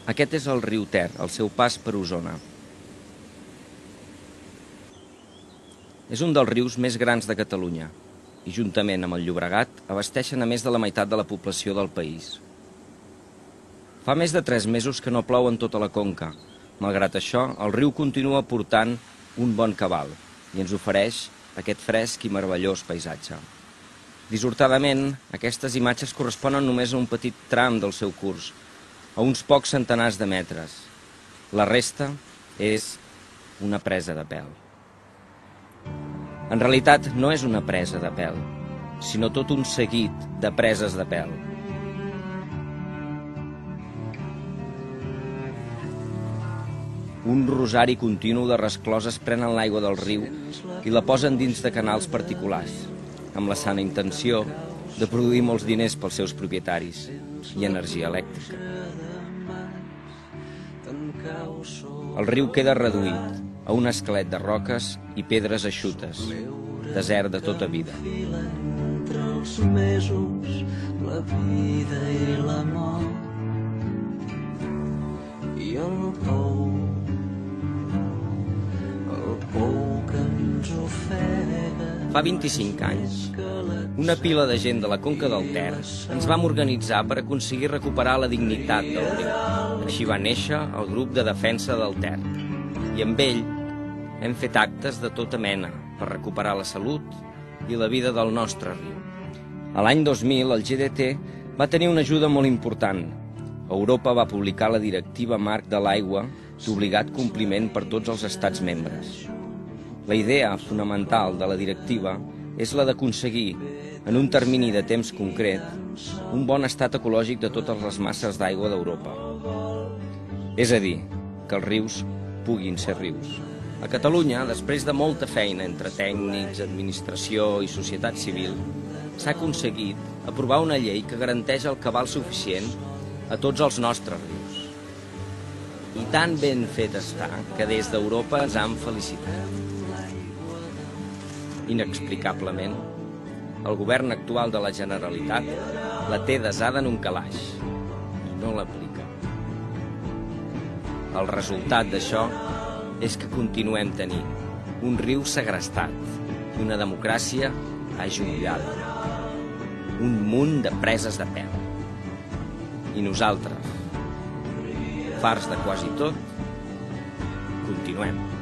Aquest és el riu Ter, al seu pas per Osona. És un dels rius més grans de Catalunya i, juntament amb el Llobregat, abasteixen a més de la meitat de la població del país. Fa més de 3 mesos que no plou en tota la conca. Malgrat això, el riu continua portant un bon cabal i ens ofereix aquest fresc i meravellós paisatge. Dissortadament, aquestes imatges corresponen només a un petit tram del seu curs, a uns pocs centenars de metres. La resta és una presa de pèl. En realitat, no és una presa de pèl, sinó tot un seguit de preses de pèl. Un rosari continu de rescloses prenen l'aigua del riu i la posen dins de canals particulars, amb la sana intenció de produir molts diners pels seus propietaris i energia elèctrica. El riu queda reduït a un esquelet de roques i pedres eixutes, desert de tota vida. Entre els mesos, la vida i la mort, i el pou que ens ofega. Fa 25 anys, una pila de gent de la conca del Ter ens vam organitzar per aconseguir recuperar la dignitat del riu. Així va néixer el grup de defensa del Ter. I amb ell hem fet actes de tota mena per recuperar la salut i la vida del nostre riu. A l'any 2000, el GDT va tenir una ajuda molt important. Europa va publicar la Directiva Marc de l'Aigua d'obligat compliment per tots els estats membres. La idea fonamental de la directiva és la d'aconseguir, en un termini de temps concret, un bon estat ecològic de totes les masses d'aigua d'Europa. És a dir, que els rius puguin ser rius. A Catalunya, després de molta feina entre tècnics, administració i societat civil, s'ha aconseguit aprovar una llei que garanteix el cabal suficient a tots els nostres rius. I tan ben fet està que des d'Europa ens han felicitat. Inexplicablement, el govern actual de la Generalitat la té desada en un calaix i no l'aplica. El resultat d'això és que continuem tenint un riu segrestat i una democràcia ajollada, un munt de preses de pèl. I nosaltres, farts de quasi tot, continuem.